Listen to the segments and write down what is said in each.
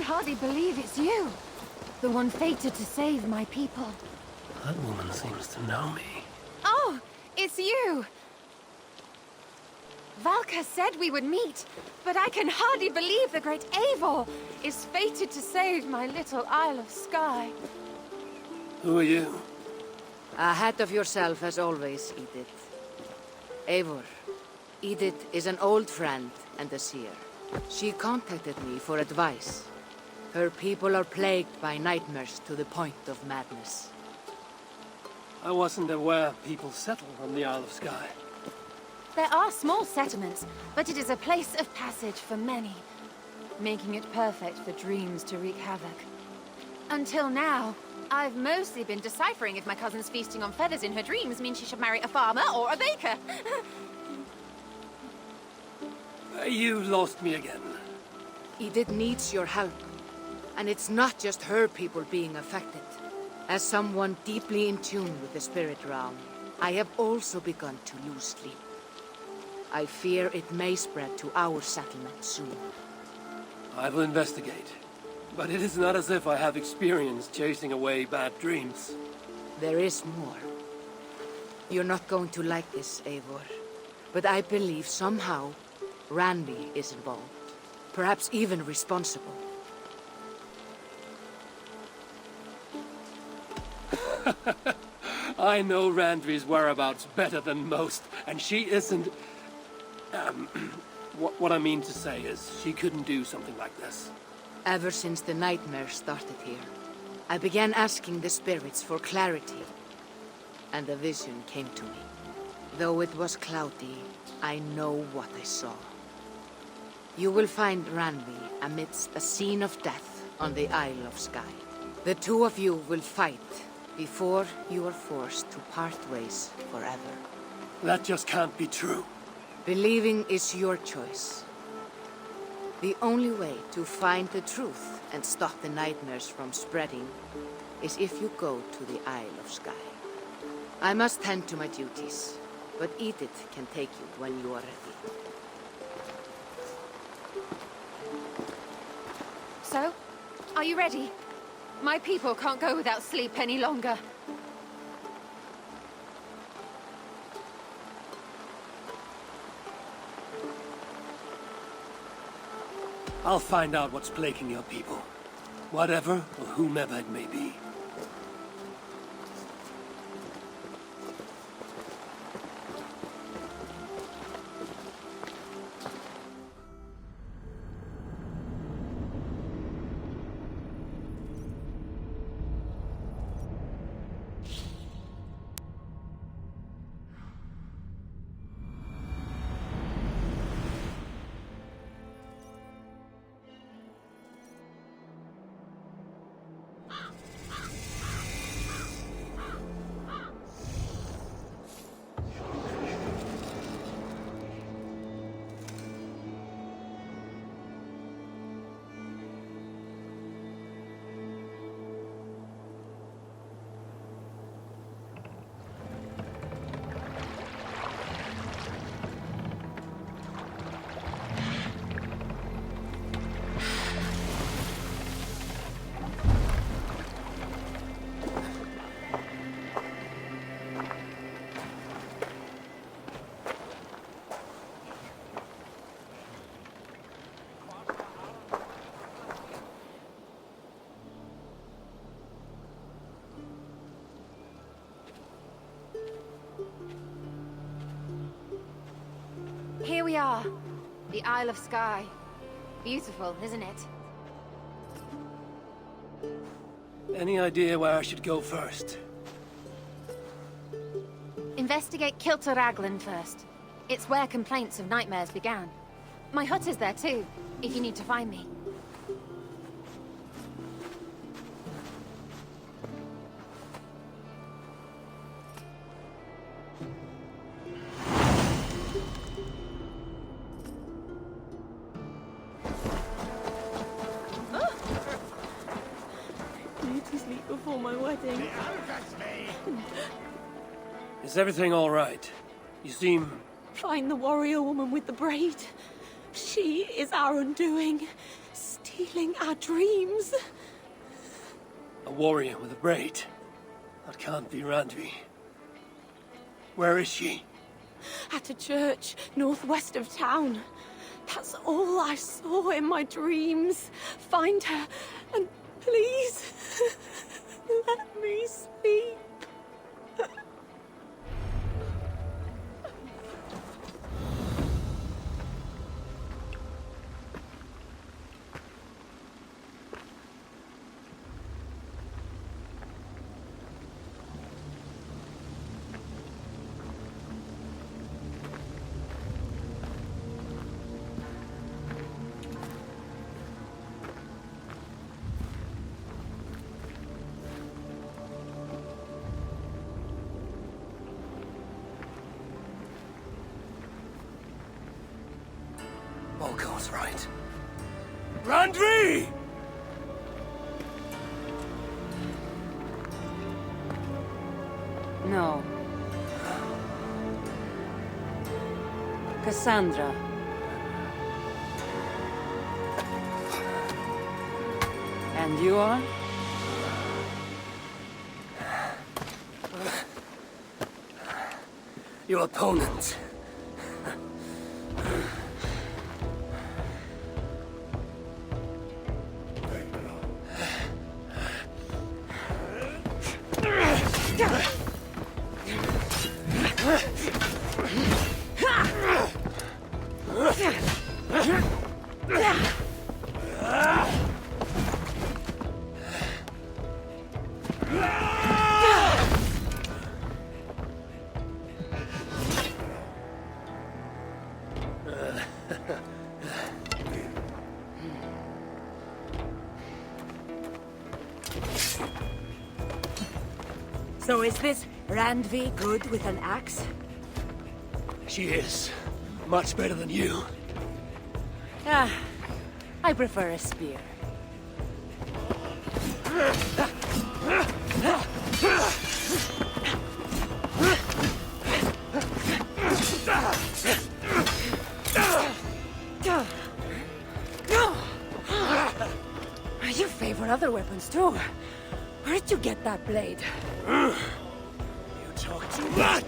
hardly believe it's you. The one fated to save my people. That woman seems to know me. Oh, it's you! Valka said we would meet, but I can hardly believe the great Eivor is fated to save my little Isle of Skye. Who are you? Ahead of yourself as always, Edith. Eivor. Edith is an old friend and a seer. She contacted me for advice. Her people are plagued by nightmares to the point of madness. I wasn't aware people settled on the Isle of Skye. There are small settlements, but it is a place of passage for many, making it perfect for dreams to wreak havoc. Until now, I've mostly been deciphering if my cousin's feasting on feathers in her dreams means she should marry a farmer or a baker. You lost me again. Edith needs your help. And it's not just her people being affected. As someone deeply in tune with the spirit realm, I have also begun to lose sleep. I fear it may spread to our settlement soon. I will investigate. But it is not as if I have experience chasing away bad dreams. There is more. You're not going to like this, Eivor. But I believe somehow Ranvi is involved. Perhaps even responsible. I know Randvi's whereabouts better than most, and she isn't... what I mean to say is, she couldn't do something like this. Ever since the nightmare started here, I began asking the spirits for clarity, and a vision came to me. Though it was cloudy, I know what I saw. You will find Ranvi amidst a scene of death on the Isle of Skye. The two of you will fight before you are forced to part ways forever. That just can't be true. Believing is your choice. The only way to find the truth and stop the nightmares from spreading is if you go to the Isle of Skye. I must tend to my duties, but Edith can take you when you are ready. So, are you ready? My people can't go without sleep any longer. I'll find out what's plaguing your people. Whatever or whomever it may be. Here we are. The Isle of Skye. Beautiful, isn't it? Any idea where I should go first? Investigate Kilter Raglan first. It's where complaints of nightmares began. My hut is there too, if you need to find me. Before my wedding. Is everything all right? You seem... Find the warrior woman with the braid. She is our undoing. Steal Stealing our dreams. A warrior with a braid. That can't be Randvi. Where is she? At a church northwest of town. That's all I saw in my dreams. Find her, and please, let me sleep. All goes right. Randvi! No. Cassandra. And you are? Your opponent. So is this Randvi good with an axe? She is. Much better than you. Ah, I prefer a spear. You favor other weapons too. Where'd you get that blade? You talk too much!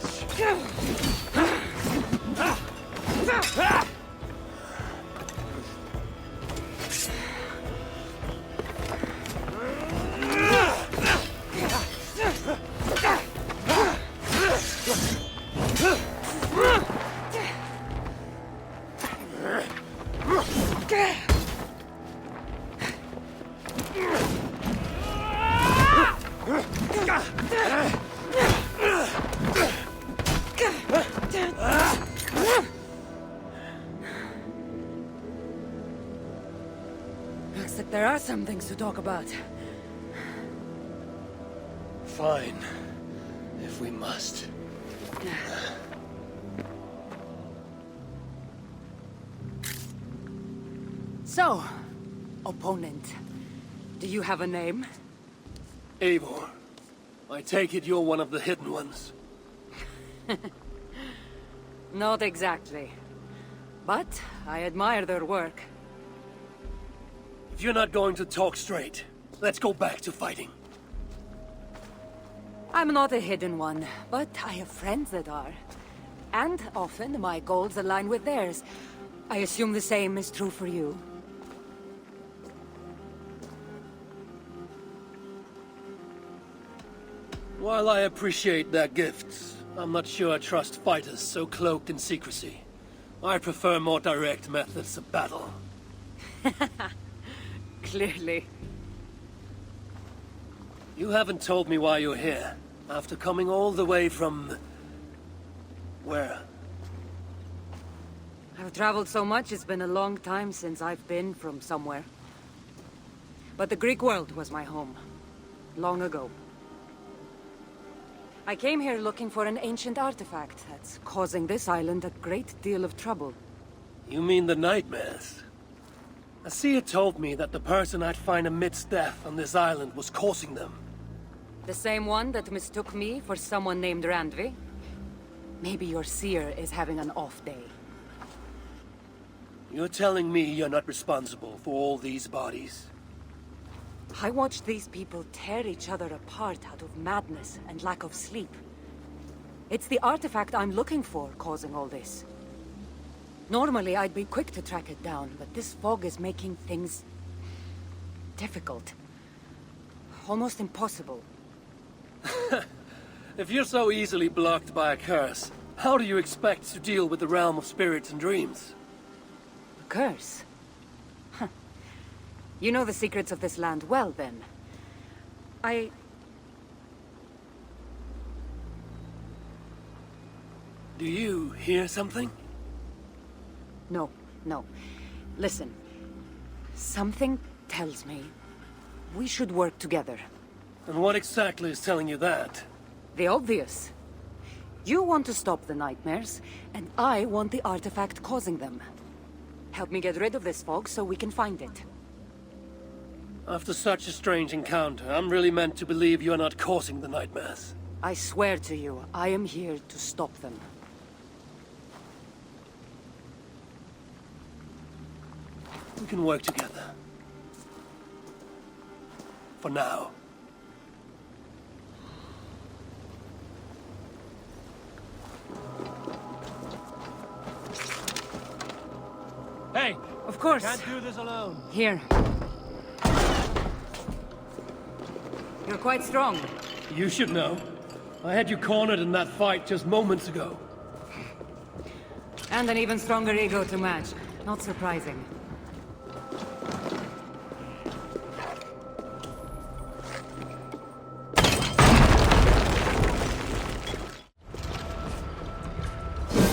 Looks like there are some things to talk about. Fine. If we must. So, opponent, do you have a name? Eivor, I take it you're one of the hidden ones. Not exactly. But I admire their work. If you're not going to talk straight, let's go back to fighting. I'm not a hidden one, but I have friends that are. And often my goals align with theirs. I assume the same is true for you. While I appreciate their gifts, I'm not sure I trust fighters so cloaked in secrecy. I prefer more direct methods of battle. Clearly. You haven't told me why you're here, after coming all the way from... where? I've traveled so much, it's been a long time since I've been from somewhere. But the Greek world was my home. Long ago. I came here looking for an ancient artifact that's causing this island a great deal of trouble. You mean the nightmares? Asia told me that the person I'd find amidst death on this island was causing them. The same one that mistook me for someone named Randvi? Maybe your seer is having an off day. You're telling me you're not responsible for all these bodies? I watched these people tear each other apart out of madness and lack of sleep. It's the artifact I'm looking for causing all this. Normally, I'd be quick to track it down, but this fog is making things difficult. Almost impossible. If you're so easily blocked by a curse, how do you expect to deal with the realm of spirits and dreams? A curse? Huh. You know the secrets of this land well, then. Do you hear something? No, no. Listen. Something tells me we should work together. And what exactly is telling you that? The obvious. You want to stop the nightmares, and I want the artifact causing them. Help me get rid of this fog so we can find it. After such a strange encounter, I'm really meant to believe you're not causing the nightmares. I swear to you, I am here to stop them. We can work together. For now. Hey! Of course. Can't do this alone. Here. You're quite strong. You should know. I had you cornered in that fight just moments ago. And an even stronger ego to match. Not surprising.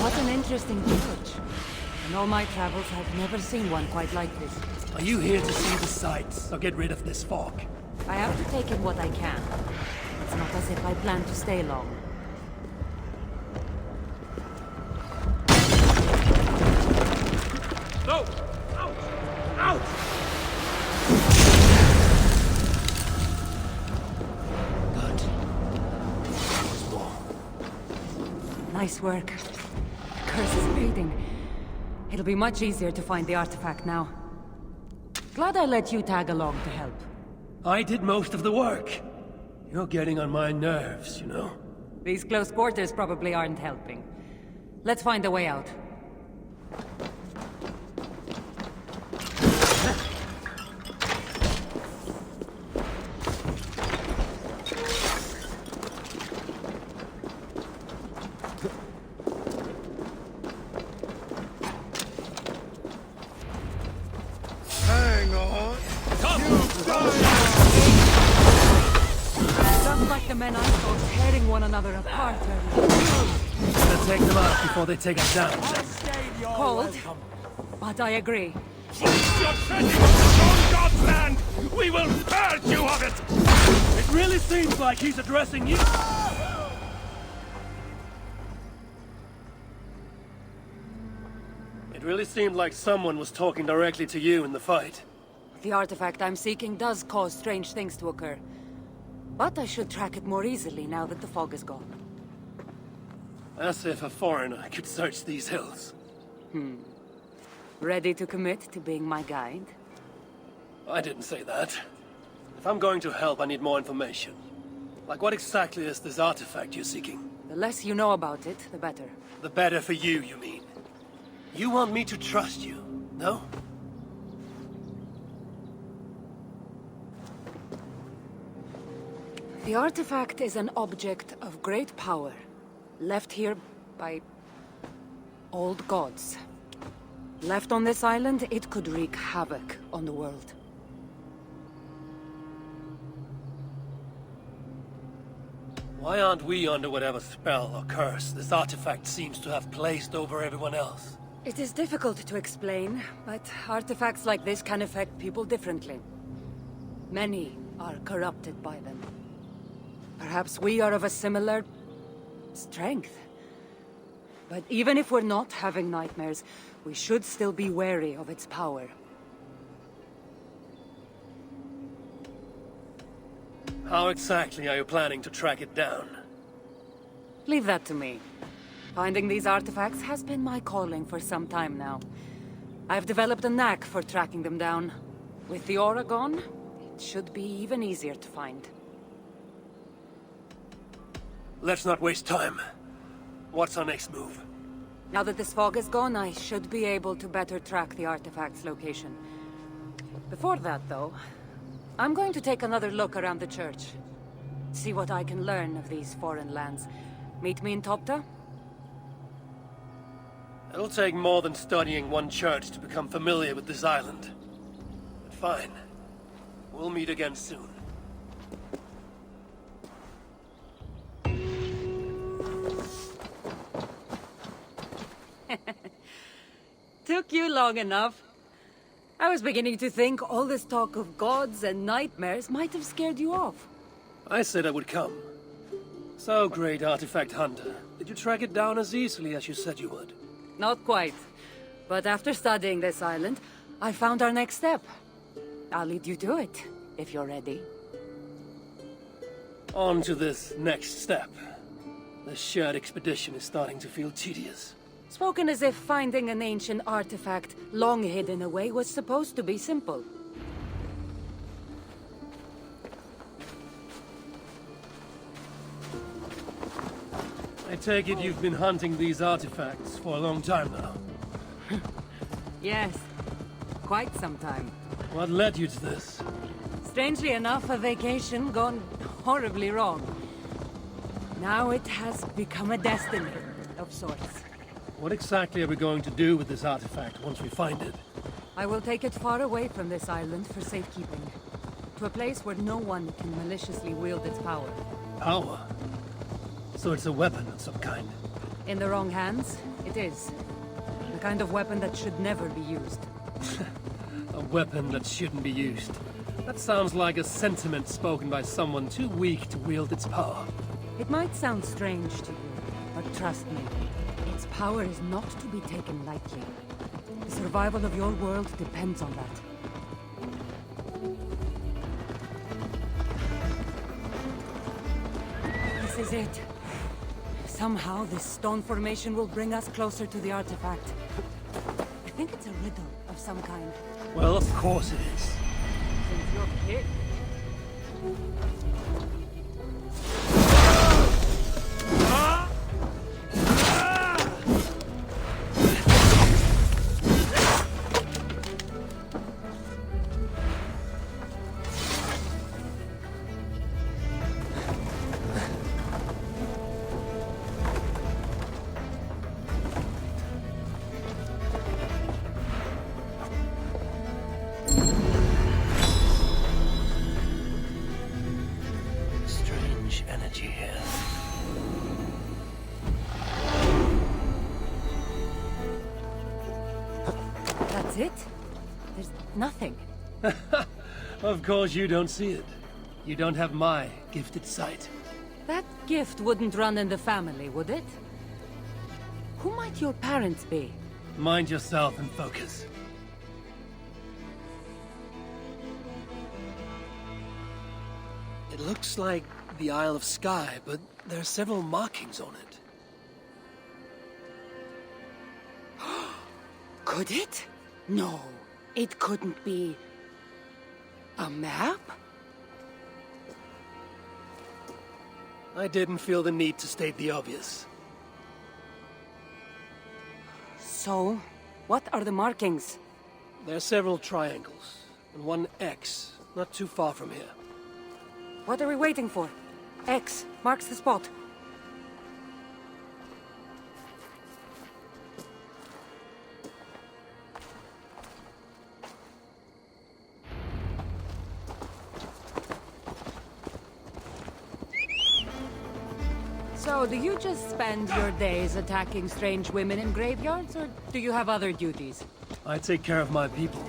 What an interesting village. In all my travels, I've never seen one quite like this. Are you here to see the sights, or get rid of this fog? I have to take in what I can. It's not as if I plan to stay long. No! Out! Out! Good. There's more. Nice work. The curse is fading. It'll be much easier to find the artifact now. Glad I let you tag along to help. I did most of the work. You're getting on my nerves, you know? These close quarters probably aren't helping. Let's find a way out. Hang on. Sounds like the men I saw tearing one another apart earlier. Better take them out before they take us down. Cold, but I agree. You're treading on the wrong God's land! We will purge you of it! It really seems like he's addressing you. It really seemed like someone was talking directly to you in the fight. The artifact I'm seeking does cause strange things to occur. But I should track it more easily now that the fog is gone. As if a foreigner could search these hills. Ready to commit to being my guide? I didn't say that. If I'm going to help, I need more information. Like what exactly is this artifact you're seeking? The less you know about it, the better. The better for you, you mean? You want me to trust you, no? The artifact is an object of great power, left here by old gods. Left on this island, it could wreak havoc on the world. Why aren't we under whatever spell or curse this artifact seems to have placed over everyone else? It is difficult to explain, but artifacts like this can affect people differently. Many are corrupted by them. Perhaps we are of a similar strength. But even if we're not having nightmares, we should still be wary of its power. How exactly are you planning to track it down? Leave that to me. Finding these artifacts has been my calling for some time now. I've developed a knack for tracking them down. With the aura gone, it should be even easier to find. Let's not waste time. What's our next move? Now that this fog is gone, I should be able to better track the artifact's location. Before that, though, I'm going to take another look around the church. See what I can learn of these foreign lands. Meet me in Topta? It'll take more than studying one church to become familiar with this island. But fine. We'll meet again soon. Took you long enough. I was beginning to think all this talk of gods and nightmares might have scared you off. I said I would come. So, great artifact hunter, did you track it down as easily as you said you would? Not quite. But after studying this island, I found our next step. I'll lead you to it, if you're ready. On to this next step. The shared expedition is starting to feel tedious. Spoken as if finding an ancient artifact long hidden away was supposed to be simple. I take it you've been hunting these artifacts for a long time now. Yes, quite some time. What led you to this? Strangely enough, a vacation gone horribly wrong. Now it has become a destiny of sorts. What exactly are we going to do with this artifact once we find it? I will take it far away from this island for safekeeping. To a place where no one can maliciously wield its power. Power? So it's a weapon of some kind. In the wrong hands, it is. The kind of weapon that should never be used. A weapon that shouldn't be used. That sounds like a sentiment spoken by someone too weak to wield its power. It might sound strange to you, but trust me, its power is not to be taken lightly. The survival of your world depends on that. This is it. Somehow, this stone formation will bring us closer to the artifact. I think it's a riddle of some kind. Well, of course it is. Since you're here... Strange energy here. That's it? There's nothing. Of course you don't see it. You don't have my gifted sight. That gift wouldn't run in the family, would it? Who might your parents be? Mind yourself and focus. It looks like the Isle of Skye, but there are several markings on it. Could it? No, it couldn't be... a map? I didn't feel the need to state the obvious. So, what are the markings? There are several triangles, and one X, not too far from here. What are we waiting for? X marks the spot. So, do you just spend your days attacking strange women in graveyards, or do you have other duties? I take care of my people.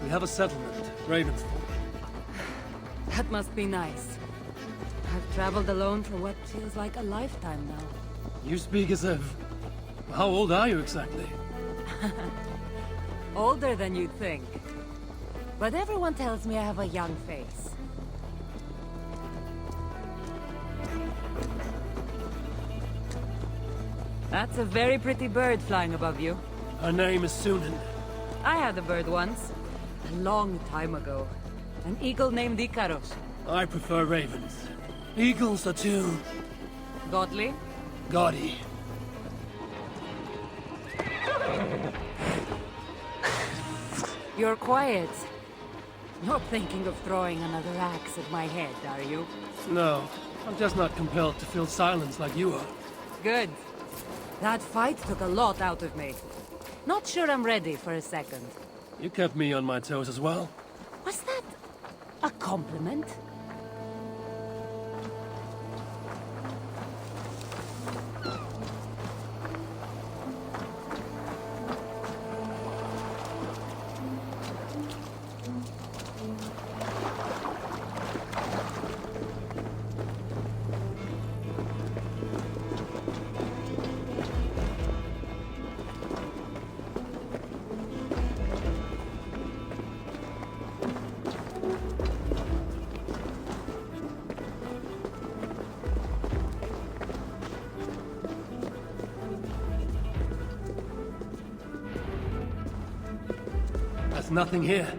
We have a settlement, Ravensford. That must be nice. I've traveled alone for what feels like a lifetime now. You speak as if... How old are you exactly? Older than you'd think. But everyone tells me I have a young face. That's a very pretty bird flying above you. Her name is Sunan. I had a bird once. A long time ago. An eagle named Icaros. I prefer ravens. Eagles are too Godly? gaudy. You're quiet. Not thinking of throwing another axe at my head, are you? No, I'm just not compelled to fill silence like you are. Good. That fight took a lot out of me. Not sure I'm ready for a second. You kept me on my toes as well. Was that a compliment? There's nothing here.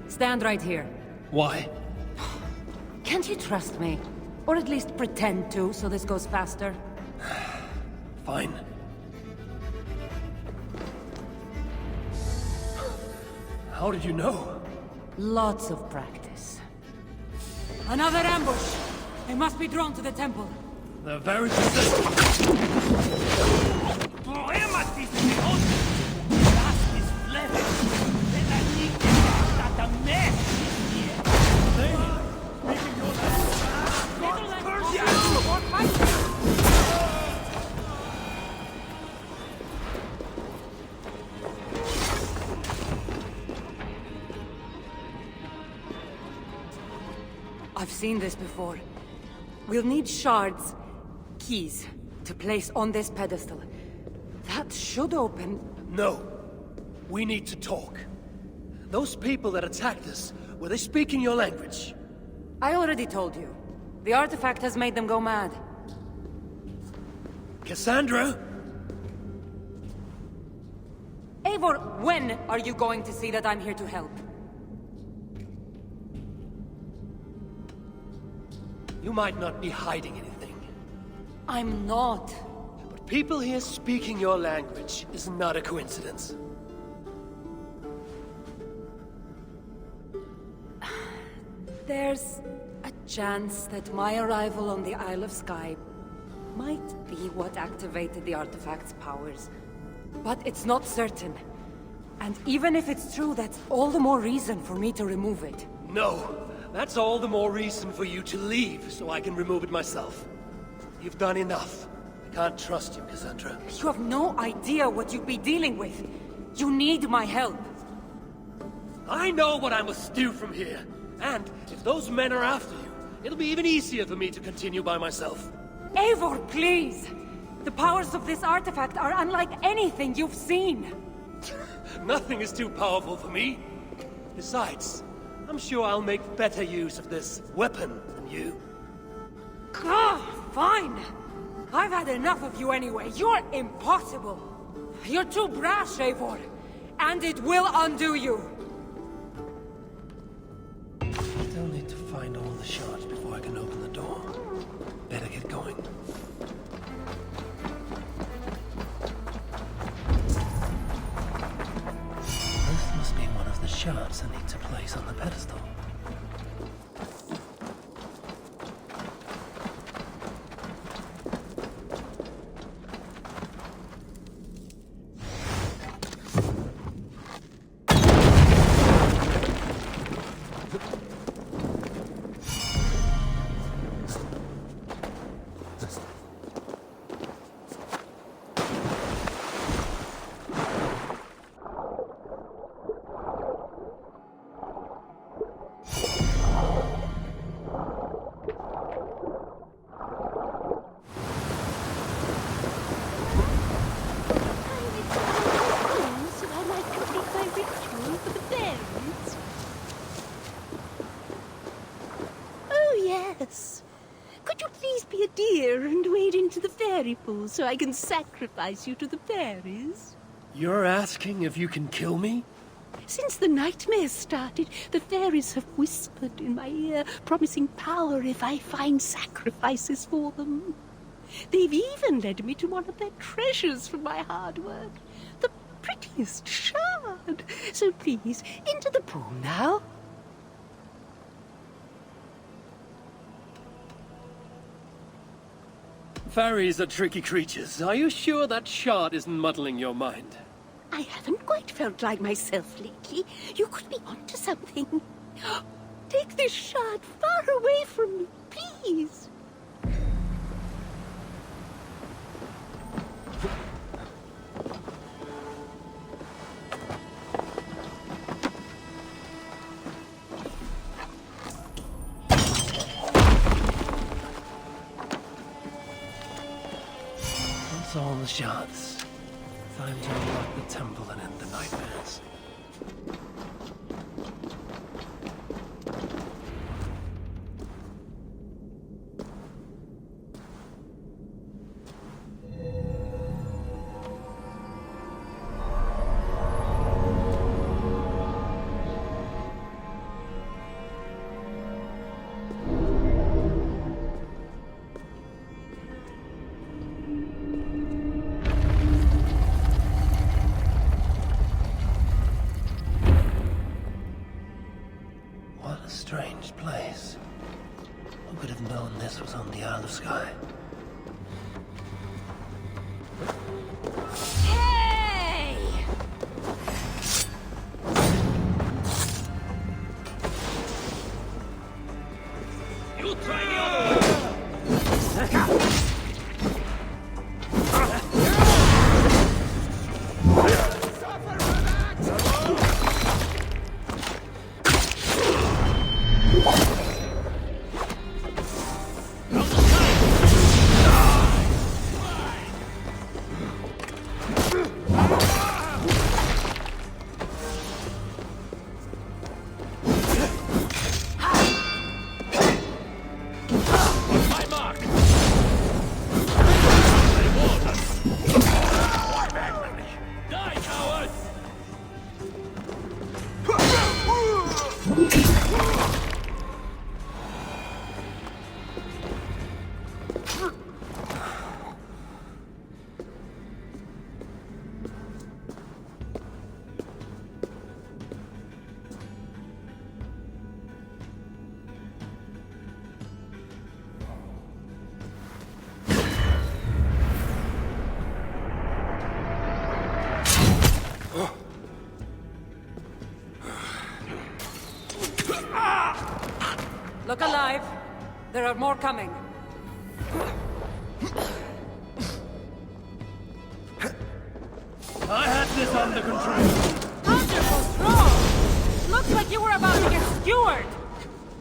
Stand right here. Why? Can't you trust me? Or at least pretend to, so this goes faster? Fine. How did you know? Lots of practice. Another ambush! They must be drawn to the temple. They're very persistent. I've seen this before. We'll need shards, keys, to place on this pedestal. That should open... No. We need to talk. Those people that attacked us, were they speaking your language? I already told you. The artifact has made them go mad. Cassandra? Eivor, when are you going to see that I'm here to help? You might not be hiding anything. I'm not. But people here speaking your language is not a coincidence. There's a chance that my arrival on the Isle of Skye might be what activated the artifact's powers. But it's not certain. And even if it's true, that's all the more reason for me to remove it. No. That's all the more reason for you to leave, so I can remove it myself. You've done enough. I can't trust you, Cassandra. You have no idea what you'd be dealing with. You need my help. I know what I must do from here. And if those men are after you, it'll be even easier for me to continue by myself. Eivor, please! The powers of this artifact are unlike anything you've seen. Nothing is too powerful for me. Besides, I'm sure I'll make better use of this weapon than you. Fine! I've had enough of you anyway. You're impossible! You're too brash, Eivor! And it will undo you! Still need to find all the shards before I can open the door. Better get going. This must be one of the shards I need to place on the pedestal. Could you please be a dear and wade into the fairy pool so I can sacrifice you to the fairies? You're asking if you can kill me? Since the nightmares started, the fairies have whispered in my ear, promising power if I find sacrifices for them. They've even led me to one of their treasures from my hard work. The prettiest shard. So please, into the pool now. Fairies are tricky creatures. Are you sure that shard isn't muddling your mind? I haven't quite felt like myself lately. You could be onto something. Take this shard far away from me, please. That's all the shards. Time to unlock the temple and end the nightmares. A strange place. Who could have known this was on the Isle of Skye? Hey! You try the other one! Look alive. There are more coming. I had this under control. Wonderful throw! Looks like you were about to get skewered.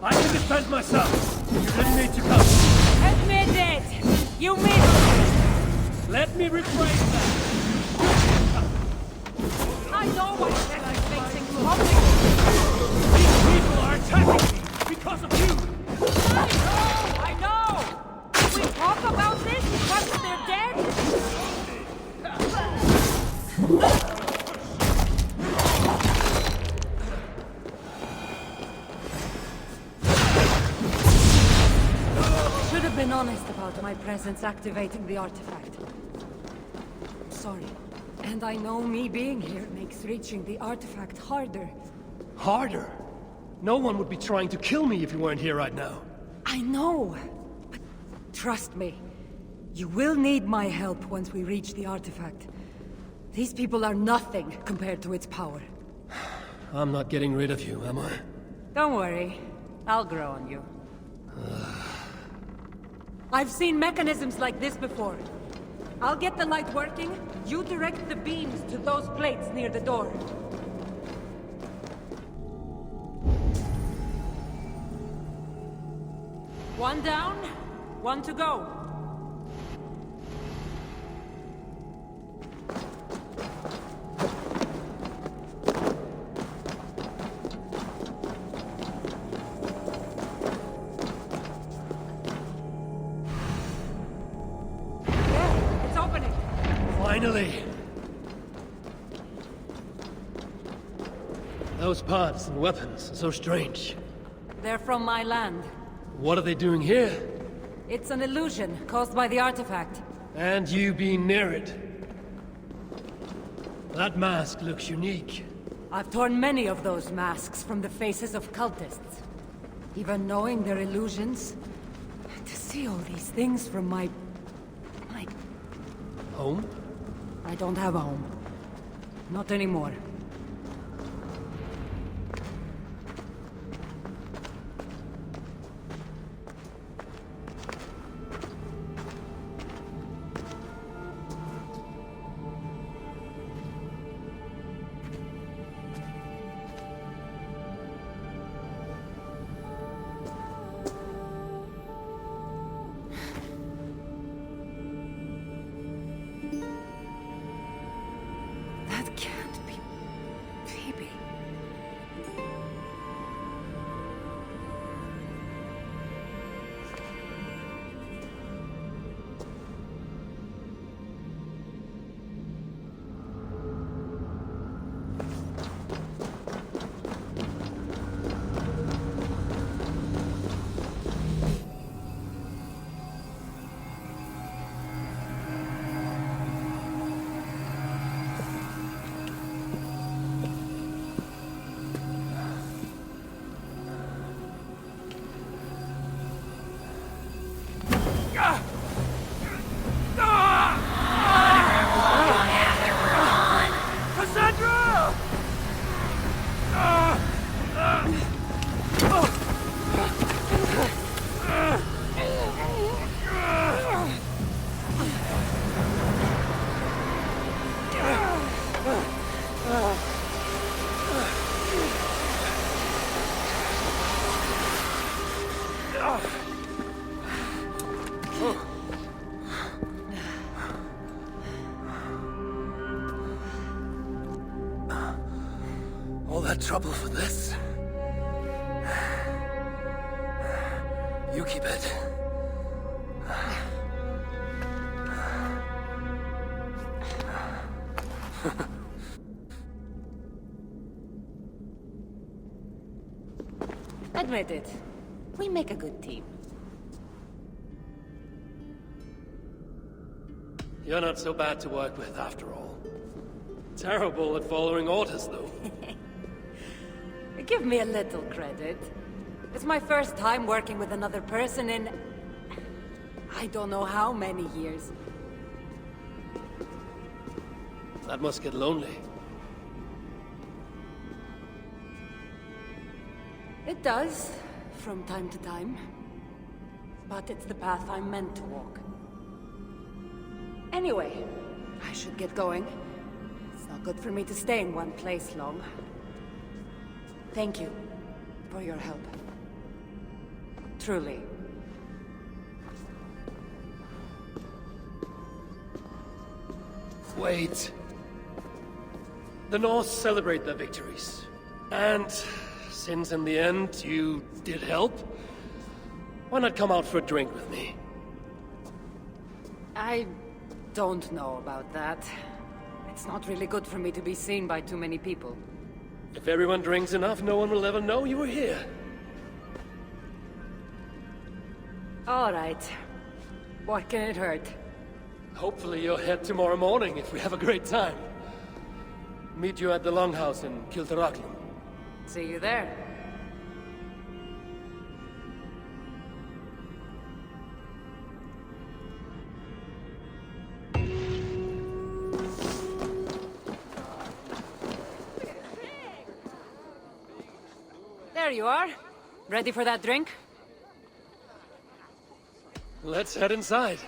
I can defend myself. You didn't need to come. Admit it. You missed. Let me rephrase that. I know what I'm facing public. These people are attacking me because of you. I know. Can we talk about this once they're dead? Should have been honest about my presence activating the artifact. Sorry. And I know me being here makes reaching the artifact harder. Harder? No one would be trying to kill me if you weren't here right now. I know. But trust me. You will need my help once we reach the artifact. These people are nothing compared to its power. I'm not getting rid of you, am I? Don't worry. I'll grow on you. I've seen mechanisms like this before. I'll get the light working. You direct the beams to those plates near the door. One down, one to go. Yeah, it's opening. Finally! Those parts and weapons are so strange. They're from my land. What are they doing here? It's an illusion caused by the artifact. And you being near it. That mask looks unique. I've torn many of those masks from the faces of cultists. Even knowing they're illusions, to see all these things from my... Home? I don't have a home. Not anymore. That can't be Phoebe. All that trouble for this? You keep it. Admit it. We make a good team. You're not so bad to work with, after all. Terrible at following orders, though. Give me a little credit. It's my first time working with another person in... I don't know how many years. That must get lonely. It does, from time to time. But it's the path I'm meant to walk. Anyway, I should get going. It's not good for me to stay in one place long. Thank you for your help. Truly. Wait. The Norse celebrate their victories. And since in the end you did help, why not come out for a drink with me? I don't know about that. It's not really good for me to be seen by too many people. If everyone drinks enough, no one will ever know you were here. All right. What can it hurt? Hopefully you'll head tomorrow morning if we have a great time. Meet you at the Longhouse in Kiltaraglan. See you there. There you are. Ready for that drink? Let's head inside.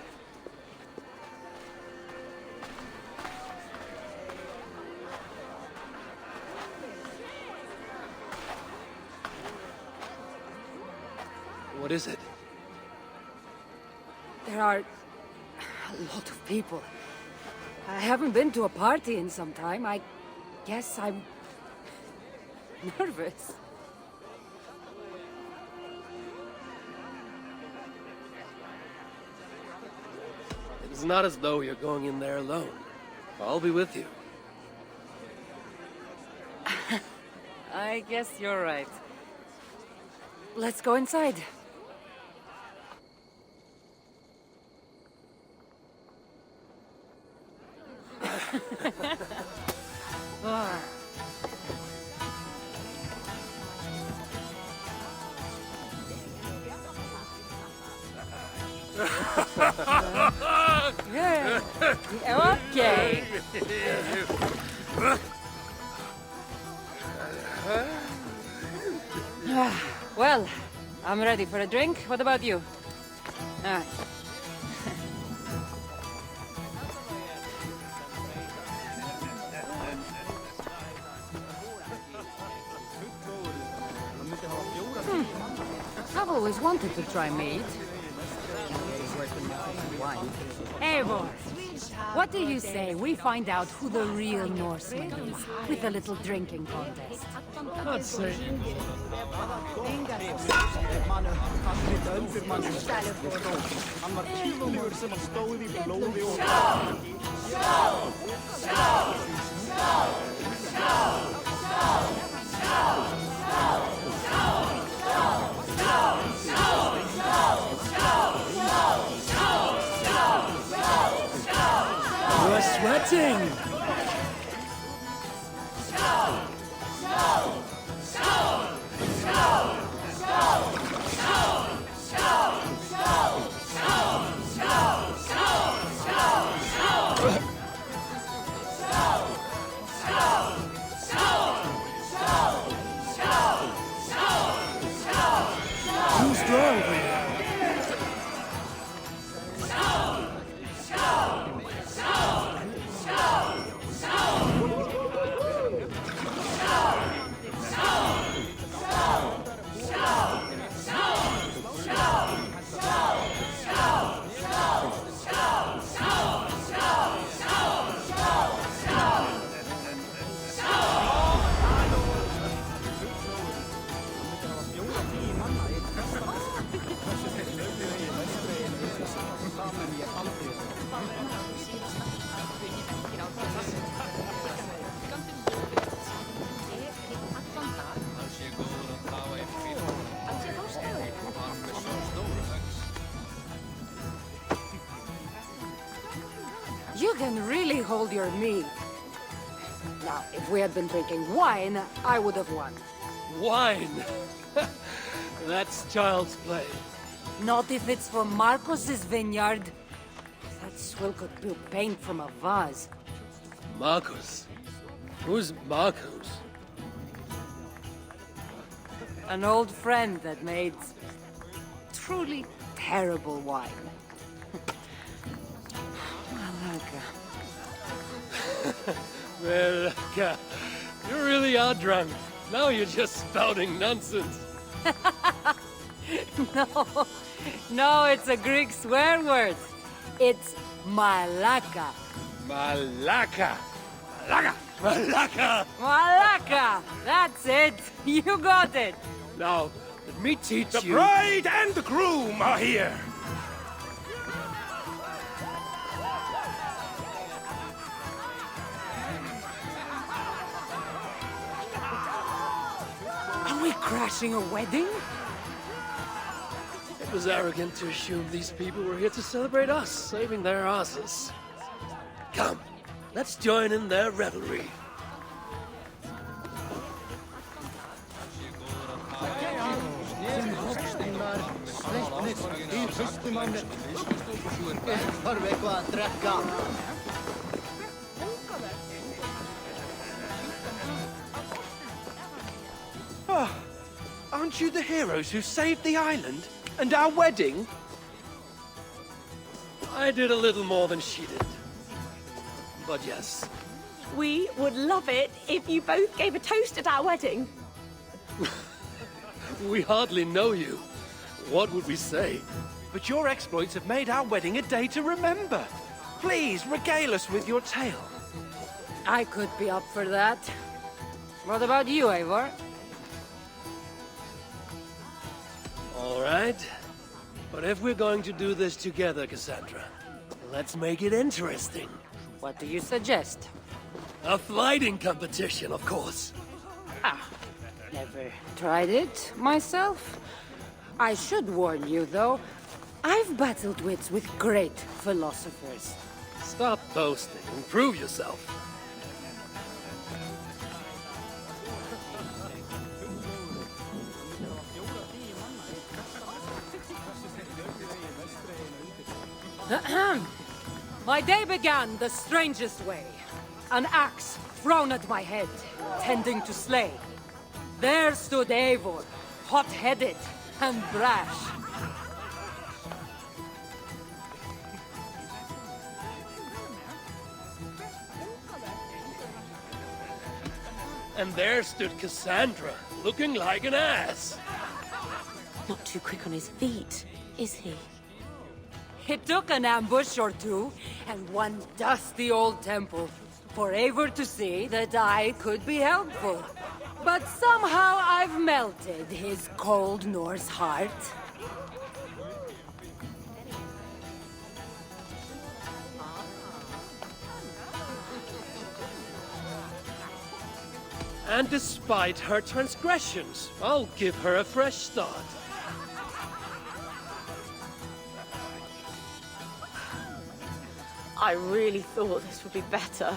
What is it? There are a lot of people. I haven't been to a party in some time. I guess I'm nervous. It's not as though you're going in there alone. I'll be with you. I I guess you're right. Let's go inside. Yeah. Okay. Well, I'm ready for a drink. What about you? Ah. I've always wanted to try mead. Hey, boys. What do you say we find out who the real Norseman is with a little drinking contest? I'd say. You're sweating! Too strong for you. You can really hold your mead. Now, if we had been drinking wine, I would have won. Wine! That's child's play. Not if it's from Marcos's vineyard. That swill could peel paint from a vase. Marcos? Who's Marcos? An old friend that made truly terrible wine. Well, you really are drunk. Now you're just spouting nonsense. No, it's a Greek swear word. It's malaka. Malaka! Malaka! Malaka! Malaka! That's it. You got it. Now, let me teach The you... bride and the groom are here! Are we crashing a wedding? It was arrogant to assume these people were here to celebrate us, saving their asses. Come, let's join in their revelry. Aren't you the heroes who saved the island? And our wedding? I did a little more than she did. But yes, We would love it if you both gave a toast at our wedding. we hardly know you. What would we say? But your exploits have made our wedding a day to remember. Please, regale us with your tale. I could be up for that. What about you, Eivor? All right. But if we're going to do this together, Cassandra, let's make it interesting. What do you suggest? A flighting competition, of course. Never tried it myself. I should warn you, though. I've battled wits with great philosophers. Stop boasting and prove yourself. My day began the strangest way. An axe thrown at my head, tending to slay. There stood Eivor, hot-headed and brash. And there stood Cassandra, looking like an ass. Not too quick on his feet, is he? It took an ambush or two, and one dusty old temple, for Eivor to see that I could be helpful. But somehow I've melted his cold Norse heart. And despite her transgressions, I'll give her a fresh start. I really thought this would be better.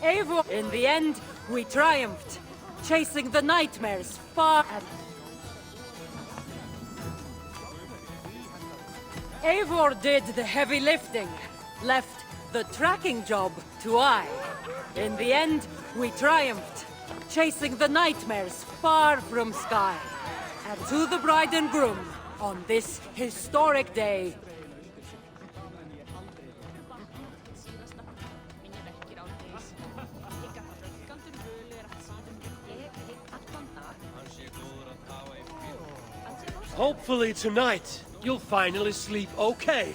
Eivor, in the end, we triumphed, chasing the nightmares far and... Eivor did the heavy lifting, left the tracking job to I. In the end, we triumphed, chasing the nightmares far from Sky. And to the bride and groom, on this historic day, hopefully tonight, you'll finally sleep okay.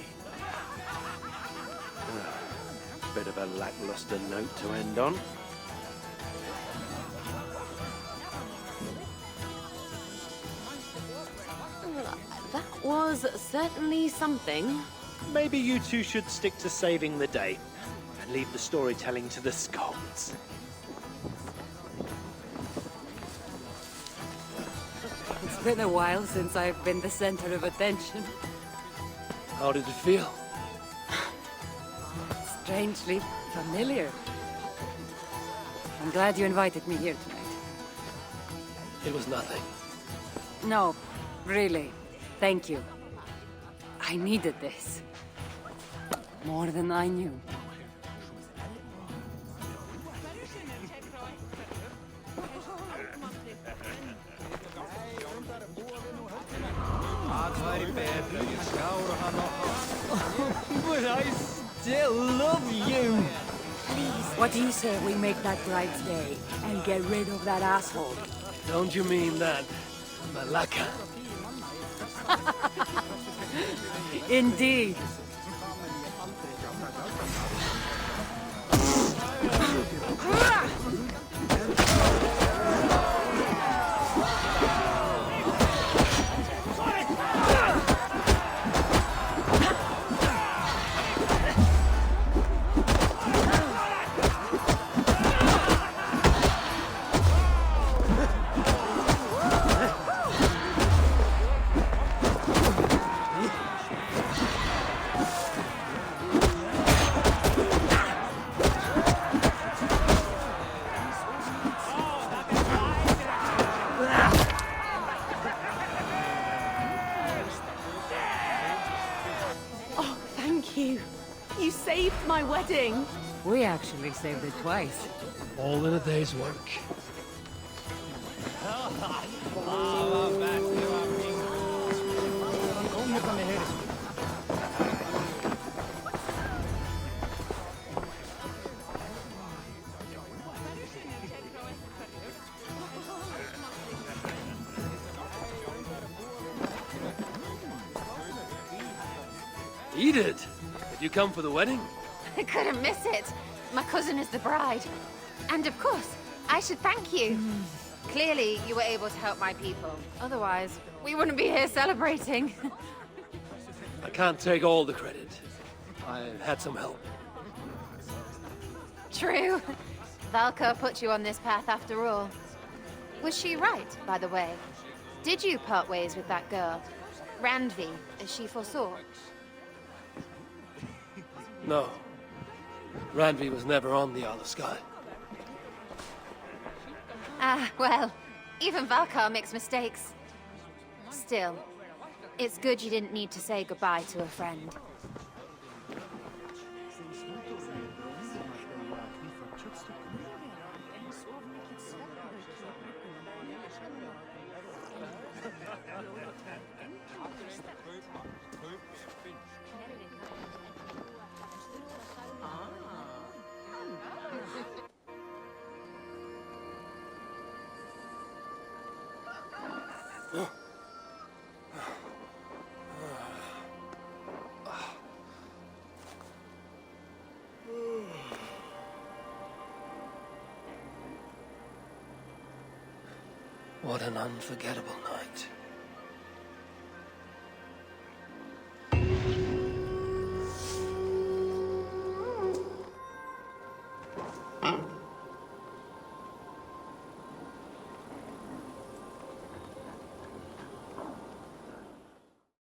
Bit of a lackluster note to end on. That was certainly something. Maybe you two should stick to saving the day and leave the storytelling to the scolds. it's been a while since I've been the center of attention. How did it feel? Strangely familiar. I'm glad you invited me here tonight. It was nothing. No, really. Thank you. I needed this. More than I knew. But I still love you! What do you say we make that bride's day and get rid of that asshole? Don't you mean that, Malaka? Indeed. You saved my wedding! We actually saved it twice. All in a day's work. Edith, did you come for the wedding? I couldn't miss it. My cousin is the bride. And of course, I should thank you. Clearly, you were able to help my people. Otherwise, we wouldn't be here celebrating. I can't take all the credit. I had some help. True. Valka put you on this path after all. Was she right, by the way? Did you part ways with that girl? Randvi, as she foresaw? No. Randvi was never on the Isle of Skye. Ah, well, even Valkar makes mistakes. Still, it's good you didn't need to say goodbye to a friend. What an unforgettable night.